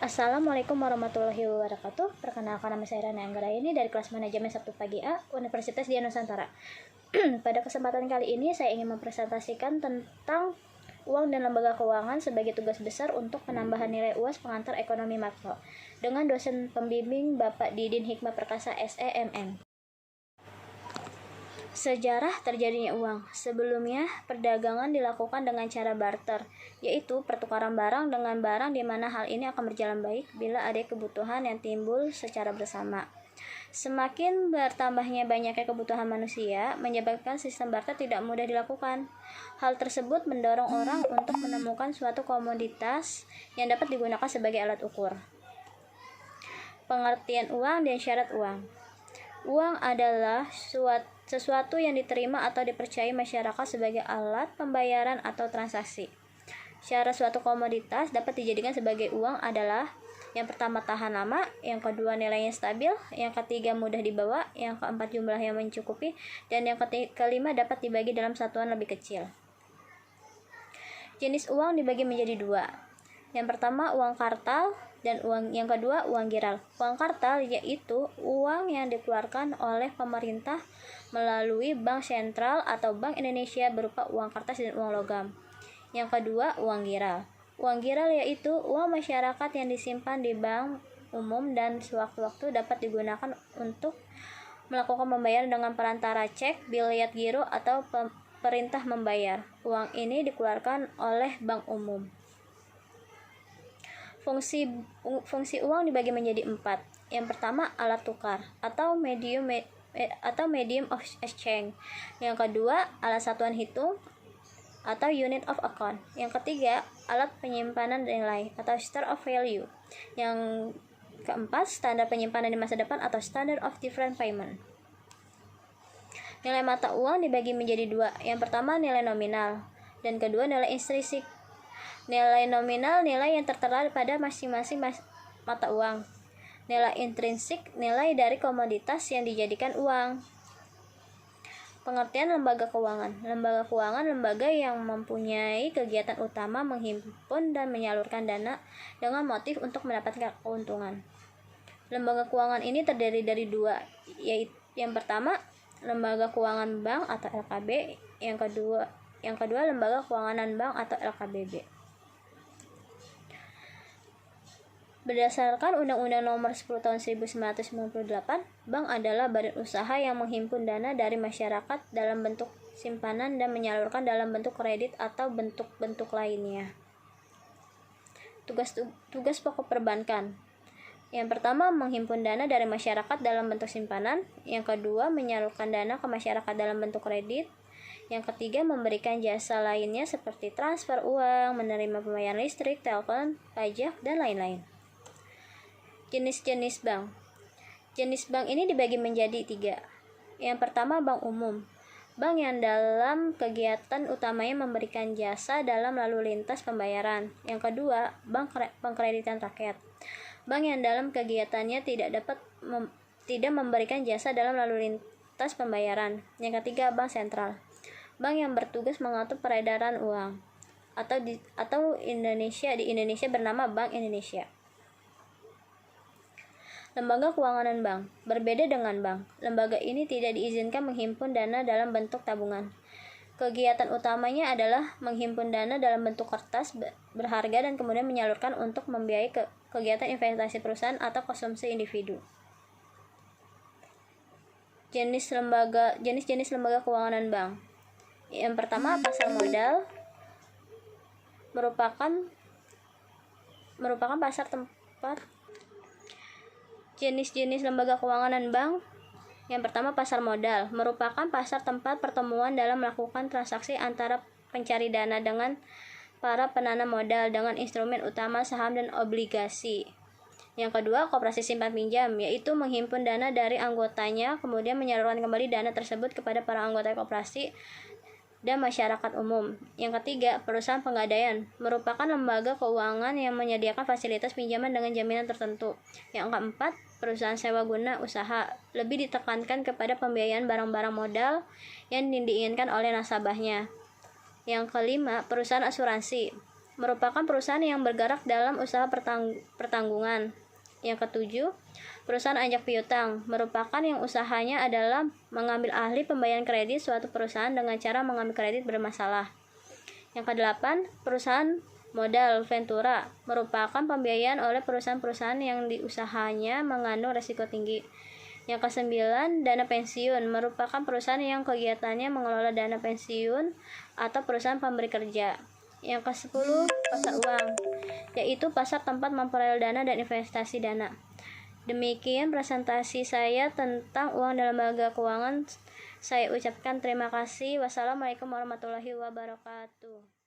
Assalamualaikum warahmatullahi wabarakatuh. Perkenalkan, nama saya Rana Anggraini dari kelas manajemen Sabtu Pagi A, Universitas Dian Nusantara. Pada kesempatan kali ini saya ingin mempresentasikan tentang uang dan lembaga keuangan sebagai tugas besar untuk penambahan nilai UAS pengantar ekonomi makro dengan dosen pembimbing Bapak Didin Hikmah Perkasa SEMM. Sejarah terjadinya uang. Sebelumnya, perdagangan dilakukan dengan cara barter, yaitu pertukaran barang dengan barang, di mana hal ini akan berjalan baik bila ada kebutuhan yang timbul secara bersama. Semakin bertambahnya banyaknya kebutuhan manusia, menyebabkan sistem barter tidak mudah dilakukan. Hal tersebut mendorong orang untuk menemukan suatu komoditas yang dapat digunakan sebagai alat ukur. Pengertian uang dan syarat uang. Uang adalah sesuatu yang diterima atau dipercayai masyarakat sebagai alat pembayaran atau transaksi. Syarat suatu komoditas dapat dijadikan sebagai uang adalah: yang pertama, tahan lama; yang kedua, nilainya stabil; yang ketiga, mudah dibawa; yang keempat, jumlah yang mencukupi; dan yang kelima, dapat dibagi dalam satuan lebih kecil. Jenis uang dibagi menjadi dua. Yang pertama, uang kartal, dan yang kedua, uang giral. Uang kartal yaitu uang yang dikeluarkan oleh pemerintah melalui Bank Sentral atau Bank Indonesia berupa uang kertas dan uang logam. Yang kedua, uang giral. Uang giral yaitu uang masyarakat yang disimpan di bank umum dan sewaktu-waktu dapat digunakan untuk melakukan pembayaran dengan perantara cek, biliet giro, atau perintah membayar. Uang ini dikeluarkan oleh bank umum. Fungsi uang dibagi menjadi 4. Yang pertama, alat tukar atau medium of exchange. Yang kedua, alat satuan hitung atau unit of account. Yang ketiga, alat penyimpanan nilai atau store of value. Yang keempat, standar penyimpanan di masa depan atau standard of different payment. Nilai mata uang dibagi menjadi 2. Yang pertama, nilai nominal, dan kedua, nilai intrinsik. Nilai nominal nilai yang tertera pada masing-masing mata uang. Nilai intrinsik nilai dari komoditas yang dijadikan uang. Pengertian lembaga keuangan. Lembaga keuangan lembaga yang mempunyai kegiatan utama menghimpun dan menyalurkan dana dengan motif untuk mendapatkan keuntungan. Lembaga keuangan ini terdiri dari 2, yaitu yang pertama, lembaga keuangan bank atau LKB, yang kedua lembaga keuangan bank atau LKBB. Berdasarkan Undang-Undang Nomor 10 Tahun 1998, bank adalah badan usaha yang menghimpun dana dari masyarakat dalam bentuk simpanan dan menyalurkan dalam bentuk kredit atau bentuk-bentuk lainnya. Tugas pokok perbankan. Yang pertama, menghimpun dana dari masyarakat dalam bentuk simpanan. Yang kedua, menyalurkan dana ke masyarakat dalam bentuk kredit. Yang ketiga, memberikan jasa lainnya seperti transfer uang, menerima pembayaran listrik, telepon, pajak, dan lain-lain. Jenis-jenis bank. Jenis bank ini dibagi menjadi 3. Yang pertama, bank umum. Bank yang dalam kegiatan utamanya memberikan jasa dalam lalu lintas pembayaran. Yang kedua, bank pengkreditan rakyat. Bank yang dalam kegiatannya tidak memberikan jasa dalam lalu lintas pembayaran. Yang ketiga, bank sentral. Bank yang bertugas mengatur peredaran uang. Atau di Indonesia bernama Bank Indonesia. Lembaga keuangan bank. Berbeda dengan bank, lembaga ini tidak diizinkan menghimpun dana dalam bentuk tabungan. Kegiatan utamanya adalah menghimpun dana dalam bentuk kertas berharga dan kemudian menyalurkan untuk membiayai kegiatan investasi perusahaan atau konsumsi individu. Jenis-jenis lembaga keuangan bank. Yang pertama, pasar modal merupakan pasar tempat. Jenis-jenis lembaga keuangan bank. Yang pertama, pasar modal merupakan pasar tempat pertemuan dalam melakukan transaksi antara pencari dana dengan para penanam modal dengan instrumen utama saham dan obligasi. Yang kedua, koperasi simpan pinjam, yaitu menghimpun dana dari anggotanya kemudian menyalurkan kembali dana tersebut kepada para anggota koperasi dan masyarakat umum. Yang ketiga, perusahaan penggadaian merupakan lembaga keuangan yang menyediakan fasilitas pinjaman dengan jaminan tertentu. Yang keempat, perusahaan sewa guna usaha lebih ditekankan kepada pembiayaan barang-barang modal yang diinginkan oleh nasabahnya. Yang kelima, perusahaan asuransi merupakan perusahaan yang bergerak dalam usaha pertanggungan. Yang ketujuh, perusahaan ajak piutang merupakan yang usahanya adalah mengambil ahli pembayaran kredit suatu perusahaan dengan cara mengambil kredit bermasalah. Yang kedelapan, perusahaan modal ventura merupakan pembiayaan oleh perusahaan-perusahaan yang diusahanya mengandung risiko tinggi. Yang kesembilan, dana pensiun merupakan perusahaan yang kegiatannya mengelola dana pensiun atau perusahaan pemberi kerja. Yang ke-10, pasar uang, yaitu pasar tempat memperoleh dana dan investasi dana. Demikian presentasi saya tentang uang dalam lembaga keuangan. Saya ucapkan terima kasih. Wassalamualaikum warahmatullahi wabarakatuh.